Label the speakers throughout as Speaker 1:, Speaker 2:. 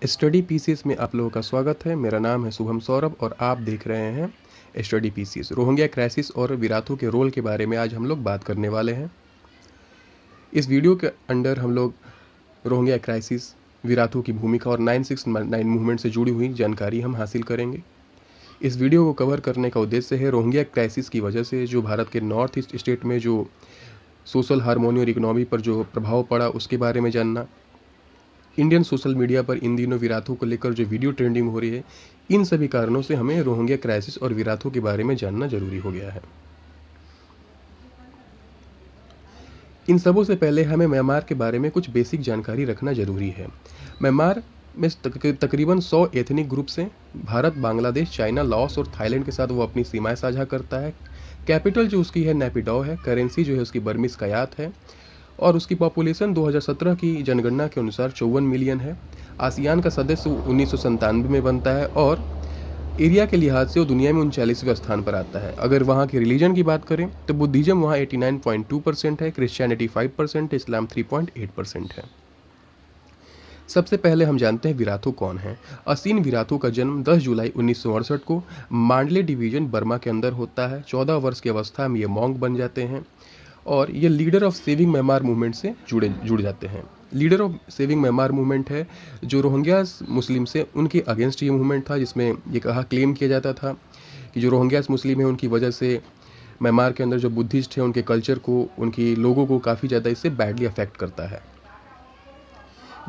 Speaker 1: Study PCS में आप लोगों का स्वागत है। मेरा नाम है शुभम सौरभ और आप देख रहे हैं स्टडी पीसीएस। रोहिंग्या क्राइसिस और विराथू के रोल के बारे में आज हम लोग बात करने वाले हैं। इस वीडियो के अंदर हम लोग रोहिंग्या क्राइसिस, विराथू की भूमिका और 969 मूवमेंट से जुड़ी हुई जानकारी हम हासिल करेंगे। इस वीडियो को कवर करने का उद्देश्य है रोहिंग्या क्राइसिस की वजह से जो भारत के नॉर्थ ईस्ट स्टेट में जो सोशल हार्मोनी और इकोनॉमी पर जो प्रभाव पड़ा उसके बारे में जानना, इंडियन सोशल मीडिया पर इन दिनों विराथू को लेकर जो वीडियो ट्रेंडिंग हो रही है, इन सभी कारणों से हमें रोहिंग्या क्राइसिस और विराथू के बारे में जानना जरूरी हो गया है। इन सबों से पहले हमें म्यांमार के बारे में कुछ बेसिक जानकारी रखना जरूरी है। म्यांमार में तकरीबन 100 एथनिक ग्रुप्स हैं। भारत, बांग्लादेश, चाइना, लाओस और थाईलैंड के साथ वो अपनी सीमाएं साझा करता है। कैपिटल जो उसकी है नैपिडॉ है। करेंसी जो है उसकी बर्मीज कायात है और उसकी पॉपुलेशन 2017 की जनगणना के अनुसार 54 मिलियन है। आसियान का सदस्य 1997 में बनता है और एरिया के लिहाज से वो दुनिया में 39वें स्थान पर आता है। अगर वहाँ के रिलीजन की बात करें तो बुद्धिज्म वहाँ 89.2% है, क्रिश्चियनिटी 5%, इस्लाम 3.8% है। सबसे पहले हम जानते हैं विराथू कौन है। असीन विराथू का जन्म 10 जुलाई 1968 को मांडले डिवीजन बर्मा के अंदर होता है। 14 वर्ष की अवस्था में ये मॉन्क बन जाते हैं और ये leader of saving Myanmar movement से जुड़ जाते हैं। Leader of saving Myanmar movement है जो रोहिंग्यास मुस्लिम से उनके अगेंस्ट ये मूवमेंट था, जिसमें ये क्लेम किया जाता था कि जो रोहिंग्यास मुस्लिम है उनकी वजह से म्यांमार के अंदर जो बुद्धिस्ट है उनके कल्चर को, उनकी लोगों को काफ़ी ज़्यादा इससे बैडली अफेक्ट करता है।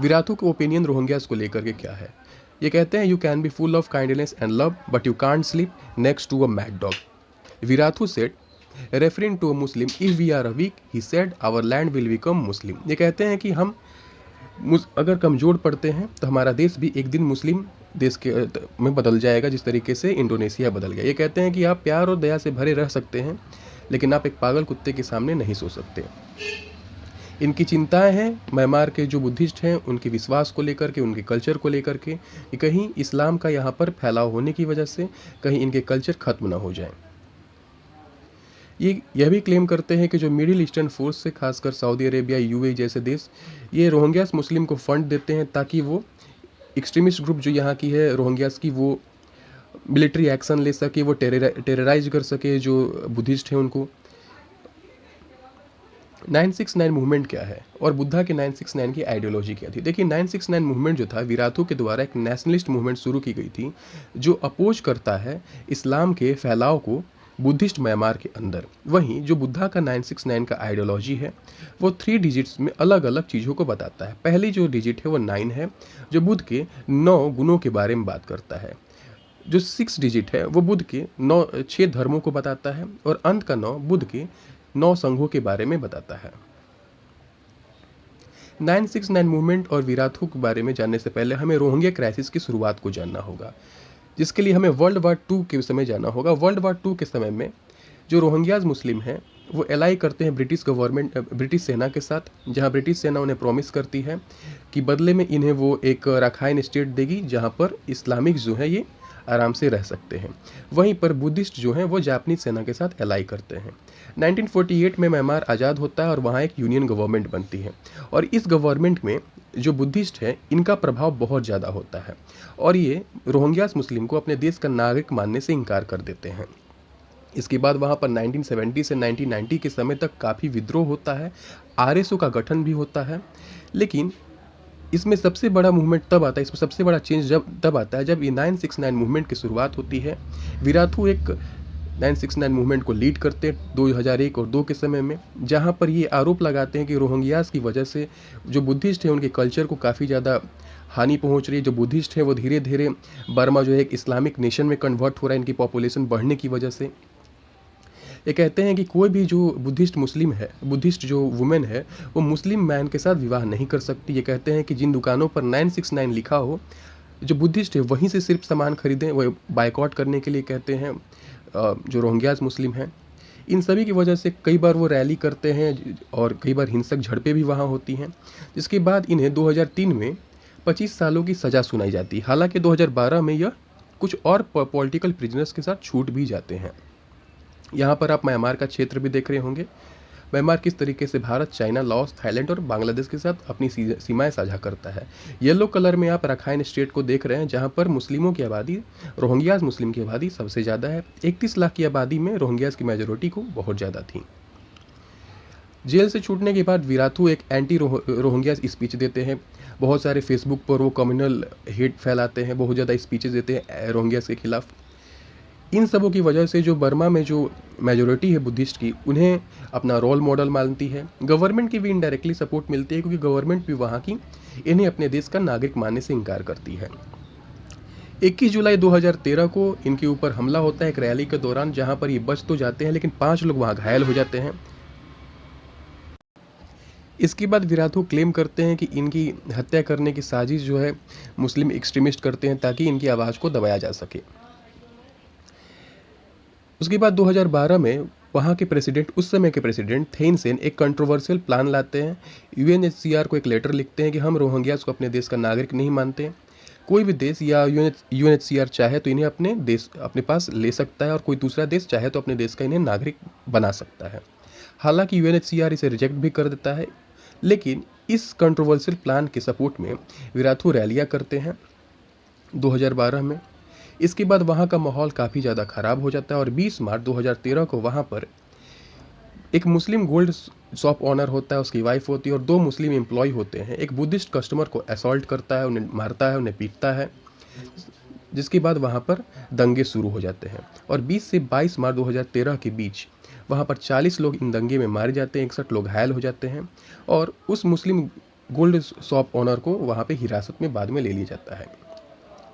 Speaker 1: विराथू का ओपिनियन रोहिंग्यास को लेकर के क्या है? ये कहते हैं, you can be full of kindness and love but you can't sleep next to a mad dog. Wirathu said, referring to a Muslim, if we are a weak he said our land will become Muslim. ये कहते हैं कि हम अगर कमज़ोर पड़ते हैं तो हमारा देश भी एक दिन मुस्लिम देश के में बदल जाएगा, जिस तरीके से इंडोनेशिया बदल गया। ये कहते हैं कि आप प्यार और दया से भरे रह सकते हैं लेकिन आप एक पागल कुत्ते के सामने नहीं सो सकते। इनकी चिंताएं हैं म्यांमार के जो बुद्धिस्ट हैं उनके विश्वास को लेकर के, उनके कल्चर को लेकर के, कि कहीं इस्लाम का यहाँ पर फैलाव होने की वजह से कहीं इनके कल्चर खत्म ना हो जाए। यह भी क्लेम करते हैं कि जो मिडिल ईस्टर्न फोर्स से, खासकर सऊदी अरेबिया, यूएई जैसे देश, ये रोहिंग्यास मुस्लिम को फंड देते हैं ताकि वो एक्सट्रीमिस्ट ग्रुप जो यहाँ की है रोहिंग्यास की, वो मिलिट्री एक्शन ले सके, वो टेरराइज कर सके जो बुद्धिस्ट हैं उनको। 969 मूवमेंट क्या है और बुद्धा के 969 की आइडियोलॉजी क्या थी? देखिए, 969 मूवमेंट जो था विराथू के द्वारा एक नेशनलिस्ट मूवमेंट शुरू की गई थी जो अपोज करता है इस्लाम के फैलाव को बुद्धिस्ट म्यांमार के अंदर। वहीं जो बुद्धा का 969 का आइडियोलॉजी है वो 3 डिजिट्स में अलग अलग चीज़ों को बताता है। पहली जो डिजिट है वो 9 है जो बुद्ध के 9 गुणों के बारे में बात करता है। जो 6 डिजिट है वो बुद्ध के 6 धर्मों को बताता है और अंत का 9 बुद्ध के 9 संघों के बारे में बताता है। 969 मूवमेंट और विराथू के बारे में जानने से पहले हमें रोहिंग्या क्राइसिस की शुरुआत को जानना होगा, जिसके लिए हमें वर्ल्ड वार 2 के समय जाना होगा। वर्ल्ड वार 2 के समय में जो रोहिंग्याज मुस्लिम हैं वो एलाई करते हैं ब्रिटिश सेना के साथ, जहां ब्रिटिश सेना उन्हें प्रॉमिस करती है कि बदले में इन्हें वो एक राखाइन स्टेट देगी जहां पर इस्लामिक जो है ये आराम से रह सकते हैं। वहीं पर बुद्धिस्ट जो हैं वो जापानीज सेना के साथ एलाई करते हैं। 1948 में म्यांमार आज़ाद होता है और वहाँ एक यूनियन गवर्नमेंट बनती है और इस गवर्नमेंट में जो बुद्धिस्ट है इनका प्रभाव बहुत ज़्यादा होता है और ये रोहिंग्यास मुस्लिम को अपने देश का नागरिक मानने से इनकार कर देते हैं। इसके बाद वहाँ पर 1970 से 1990 के समय तक काफ़ी विद्रोह होता है, आरएसओ का गठन भी होता है। लेकिन इसमें सबसे बड़ा मूवमेंट तब आता है, इसमें सबसे बड़ा चेंज तब आता है जब ये 969 मूवमेंट की शुरुआत होती है। विराथू एक 969 मूवमेंट को लीड करते हैं 2001 और 2 के समय में, जहां पर ये आरोप लगाते हैं कि रोहिंग्यास की वजह से जो बुद्धिस्ट है उनके कल्चर को काफ़ी ज़्यादा हानि पहुंच रही है। जो बुद्धिस्ट है वो धीरे धीरे बर्मा जो है एक इस्लामिक नेशन में कन्वर्ट हो रहा है इनकी पॉपुलेशन बढ़ने की वजह से। ये कहते हैं कि कोई भी जो बुद्धिस्ट मुस्लिम है, बुद्धिस्ट जो वुमेन है, वो मुस्लिम मैन के साथ विवाह नहीं कर सकती। ये कहते हैं कि जिन दुकानों पर 969 लिखा हो, जो बुद्धिस्ट है वहीं से सिर्फ सामान खरीदें। वो बाइकआउट करने के लिए कहते हैं जो रोहिंग्यास मुस्लिम हैं। इन सभी की वजह से कई बार वो रैली करते हैं और कई बार हिंसक झड़पें भी वहाँ होती हैं, जिसके बाद इन्हें 2003 में 25 सालों की सज़ा सुनाई जाती है। हालांकि 2012 में यह कुछ और पॉलिटिकल प्रिजनर्स के साथ छूट भी जाते हैं। यहाँ पर आप म्यांमार का क्षेत्र भी देख रहे होंगे। म्यांमार किस तरीके से भारत, चाइना, लाओस, थाईलैंड और बांग्लादेश के साथ अपनी सीमाएं साझा करता है। येलो कलर में आप रखाइन स्टेट को देख रहे हैं, जहां पर मुस्लिमों की आबादी, रोहिंग्याज मुस्लिम की आबादी सबसे ज़्यादा है। 31 लाख की आबादी में रोहिंग्याज की मेजोरिटी को बहुत ज़्यादा थी। जेल से छूटने के बाद विराथू एक एंटी रोहिंग्या स्पीच देते हैं। बहुत सारे फेसबुक पर वो कम्युनल हेट फैलाते हैं, बहुत ज़्यादा स्पीचेस देते हैं रोहिंग्यास के खिलाफ। इन सबों की वजह से जो बर्मा में जो मेजोरिटी है बुद्धिस्ट की, उन्हें अपना रोल मॉडल मानती है। गवर्नमेंट की भी इनडायरेक्टली सपोर्ट मिलती है, क्योंकि गवर्नमेंट भी वहाँ की इन्हें अपने देश का नागरिक मानने से इनकार करती है। 21 जुलाई 2013 को इनके ऊपर हमला होता है एक रैली के दौरान, जहाँ पर ये बच तो जाते हैं, लेकिन 5 लोग वहाँ घायल हो जाते हैं। इसके बाद विराथू क्लेम करते हैं कि इनकी हत्या करने की साजिश जो है मुस्लिम एक्सट्रीमिस्ट करते हैं, ताकि इनकी आवाज़ को दबाया जा सके। उसके बाद 2012 में वहाँ के प्रेसिडेंट, उस समय के प्रेसिडेंट थेन सेन एक कंट्रोवर्शियल प्लान लाते हैं। यूएनएचसीआर को एक लेटर लिखते हैं कि हम रोहिंग्यास को अपने देश का नागरिक नहीं मानते। कोई भी देश या यूएनएचसीआर चाहे तो इन्हें अपने पास ले सकता है, और कोई दूसरा देश चाहे तो अपने देश का इन्हें नागरिक बना सकता है। हालांकि यूएनएचसीआर इसे रिजेक्ट भी कर देता है, लेकिन इस कंट्रोवर्शियल प्लान के सपोर्ट में विराथू रैलियां करते हैं 2012 में। इसके बाद वहाँ का माहौल काफ़ी ज़्यादा ख़राब हो जाता है, और 20 मार्च 2013 को वहाँ पर एक मुस्लिम गोल्ड शॉप ऑनर होता है, उसकी वाइफ होती है, और 2 मुस्लिम एम्प्लॉय होते हैं। एक बुद्धिस्ट कस्टमर को असॉल्ट करता है, उन्हें मारता है, उन्हें पीटता है, जिसके बाद वहाँ पर दंगे शुरू हो जाते हैं। और 20 से 22 मार्च 2013 के बीच वहाँ पर 40 लोग इन दंगे में मारे जाते हैं, 61 लोग घायल हो जाते हैं, और उस मुस्लिम गोल्ड शॉप ऑनर को वहाँ पे हिरासत में बाद में ले लिया जाता है।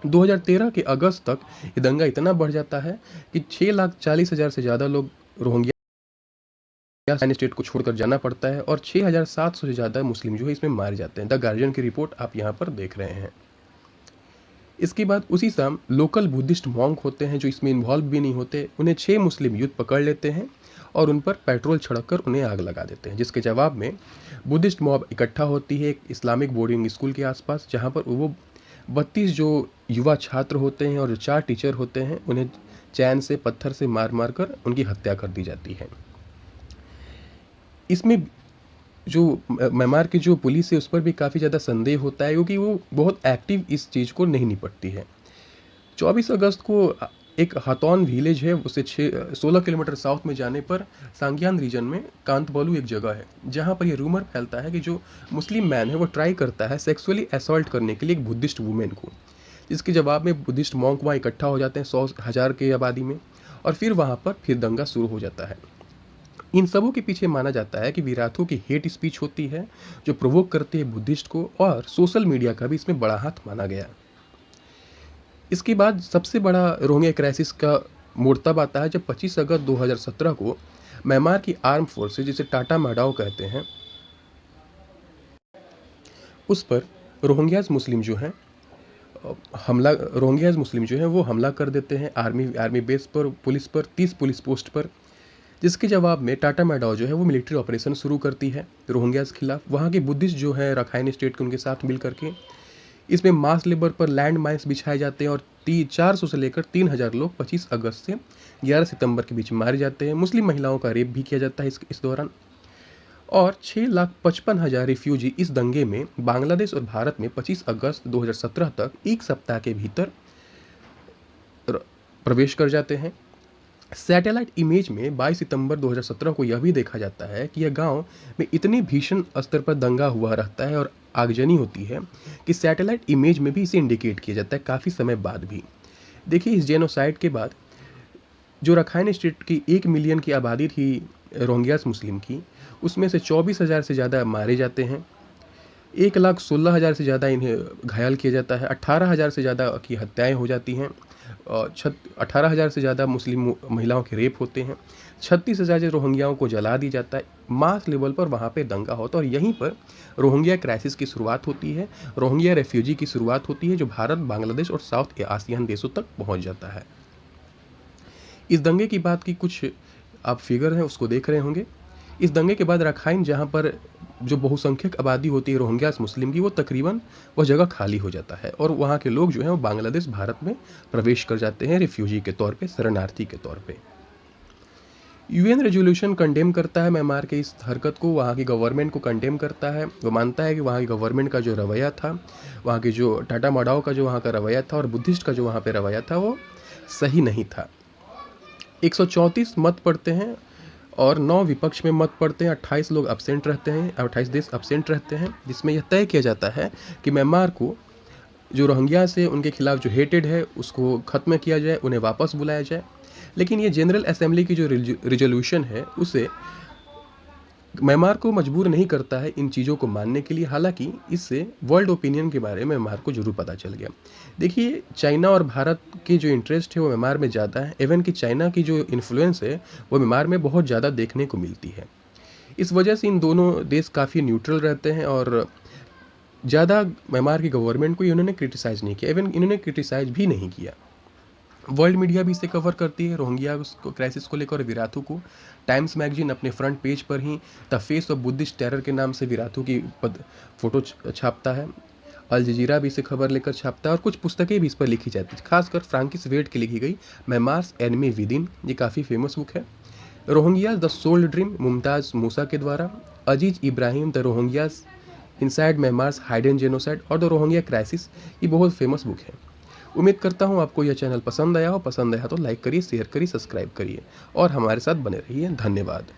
Speaker 1: 2013 के अगस्त तक ये दंगा इतना बढ़ जाता है कि 6,40,000 से ज़्यादा लोग रोहिंग्या स्टेट को छोड़कर जाना पड़ता है, और 6,700 से ज़्यादा मुस्लिम जो है इसमें मारे जाते हैं। द गार्जियन की रिपोर्ट आप यहाँ पर देख रहे हैं। इसके बाद उसी शाम लोकल बुद्धिस्ट मॉन्क होते हैं जो इसमें इन्वॉल्व भी नहीं होते, उन्हें 6 मुस्लिम यूथ पकड़ लेते हैं और उन पर पेट्रोल छिड़ककर उन्हें आग लगा देते हैं, जिसके जवाब में बुद्धिस्ट मॉब इकट्ठा होती है एक इस्लामिक बोर्डिंग स्कूल के आसपास, जहाँ पर वो 32 जो युवा छात्र होते हैं और जो 4 टीचर होते हैं, उन्हें चैन से पत्थर से मार मार कर उनकी हत्या कर दी जाती है। इसमें जो म्यांमार की जो पुलिस है उस पर भी काफ़ी ज़्यादा संदेह होता है, क्योंकि वो बहुत एक्टिव इस चीज़ को नहीं निपटती है। 24 अगस्त को एक हातौन विलेज है, उससे 16 किलोमीटर साउथ में जाने पर सांग्यान रीजन में कांतबलू एक जगह है, जहाँ पर ये रूमर फैलता है कि जो मुस्लिम मैन है वो ट्राई करता है सेक्सुअली असॉल्ट करने के लिए एक बुद्धिस्ट वुमेन को, जिसके जवाब में बुद्धिस्ट मॉन्क वहाँ इकट्ठा हो जाते हैं 100,000 की आबादी में, और फिर वहाँ पर फिर दंगा शुरू हो जाता है। इन सबों के पीछे माना जाता है कि विराथू की हेट स्पीच होती है जो प्रोवोक करती है बुद्धिस्ट को, और सोशल मीडिया का भी इसमें बड़ा हाथ माना गया। इसके बाद सबसे बड़ा रोहिंग्या क्राइसिस का मोड़ तब आता है जब 25 अगस्त 2017 को म्यांमार की आर्म फोर्सेज, जिसे टाटा माडाओ कहते हैं, उस पर रोहिंग्याज मुस्लिम जो हैं वो हमला कर देते हैं आर्मी बेस पर, पुलिस पर, 30 पुलिस पोस्ट पर, जिसके जवाब में टाटा माडाओ जो है वो मिलिट्री ऑपरेशन शुरू करती है रोहिंग्याज के खिलाफ। वहाँ के बुद्धिस्ट जो है रखाइन स्टेट के उनके साथ मिल करके इसमें मास लेबर पर लैंड माइन्स बिछाए जाते हैं, और 400 से लेकर 3,000 लोग 25 अगस्त से 11 सितंबर के बीच मारे जाते हैं। मुस्लिम महिलाओं का रेप भी किया जाता है इस दौरान, और 6,55,000 रिफ्यूजी इस दंगे में बांग्लादेश और भारत में 25 अगस्त 2017 तक एक सप्ताह के भीतर प्रवेश कर जाते हैं। सैटेलाइट इमेज में 22 सितंबर 2017 को यह भी देखा जाता है कि यह गांव में इतने भीषण स्तर पर दंगा हुआ रहता है और आगजनी होती है कि सैटेलाइट इमेज में भी इसे इंडिकेट किया जाता है काफ़ी समय बाद भी। देखिए, इस जेनोसाइड के बाद जो रखाइन स्टेट की 1 मिलियन की आबादी थी रोहिंग्यास मुस्लिम की, उसमें से 24,000 से ज़्यादा मारे जाते हैं, 1,16,000 से ज़्यादा इन्हें घायल किया जाता है, 18,000 से ज़्यादा की हत्याएं हो जाती हैं, 18,000 से ज़्यादा मुस्लिम महिलाओं के रेप होते हैं, 36,000 रोहिंग्याओं को जला दी जाता है। मास लेवल पर वहाँ पे दंगा होता है, और यहीं पर रोहिंग्या क्राइसिस की शुरुआत होती है, रोहिंग्या रेफ्यूजी की शुरुआत होती है, जो भारत, बांग्लादेश और साउथ आसियान देशों तक पहुँच जाता है। इस दंगे की बात की कुछ आप फिगर हैं उसको देख रहे होंगे। इस दंगे के बाद रखाइन, जहाँ पर जो बहुसंख्यक आबादी होती है रोहिंग्यास मुस्लिम की, वो तकरीबन वह जगह खाली हो जाता है, और वहाँ के लोग जो हैं वो बांग्लादेश, भारत में प्रवेश कर जाते हैं रिफ्यूजी के तौर पे, शरणार्थी के तौर पे। यूएन रेजोल्यूशन कंडेम करता है म्यांमार के इस हरकत को, वहाँ की गवर्नमेंट को कंडेम करता है। वो मानता है कि वहाँ की गवर्नमेंट का जो रवैया था, वहाँ की जो टाटा माडाओ का जो वहाँ का रवैया था और बुद्धिस्ट का जो वहाँ पे रवैया था, वो सही नहीं था। 134 मत पड़ते हैं और 9 विपक्ष में मत पड़ते हैं। 28 लोग अब्सेंट रहते हैं, 28 देश अब्सेंट रहते हैं, जिसमें यह तय किया जाता है कि म्यांमार को जो रोहिंग्या से उनके खिलाफ जो हेटेड है उसको ख़त्म किया जाए, उन्हें वापस बुलाया जाए। लेकिन ये जनरल असेंबली की जो रिजोल्यूशन है उसे म्यांमार को मजबूर नहीं करता है इन चीज़ों को मानने के लिए। हालांकि इससे वर्ल्ड ओपिनियन के बारे में म्यांमार को जरूर पता चल गया। देखिए, चाइना और भारत के जो इंटरेस्ट है वो म्यांमार में ज़्यादा है। इवन कि चाइना की जो इन्फ्लुएंस है वो म्यांमार में बहुत ज़्यादा देखने को मिलती है। इस वजह से इन दोनों देश काफ़ी न्यूट्रल रहते हैं और ज़्यादा म्यांमार की गवर्नमेंट को इन्होंने क्रिटिसाइज़ नहीं किया, इवन इन्होंने क्रिटिसाइज़ भी नहीं किया। वर्ल्ड मीडिया भी इसे कवर करती है, रोहिंग्या क्राइसिस को लेकर विराथू को। टाइम्स मैगजीन अपने फ्रंट पेज पर ही the face of Buddhist terror के नाम से विराथू की फोटो छापता है। अल जजीरा भी इसे खबर लेकर छापता है और कुछ पुस्तकें भी इस पर लिखी जाती है, खासकर फ्रांकिस वेट की लिखी गई म्यांमार्स एनिमी विद इन, ये काफ़ी फेमस बुक है। Rohingya the sold dream Mumtaz Musa के द्वारा, Aziz Ibrahim the Rohingyas inside Myanmar's hidden genocide और द रोहिंग्या क्राइसिस, ये बहुत फेमस बुक है। उम्मीद करता हूँ आपको यह चैनल पसंद आया हो। पसंद आया तो लाइक करिए, शेयर करिए, सब्सक्राइब करिए और हमारे साथ बने रहिए। धन्यवाद।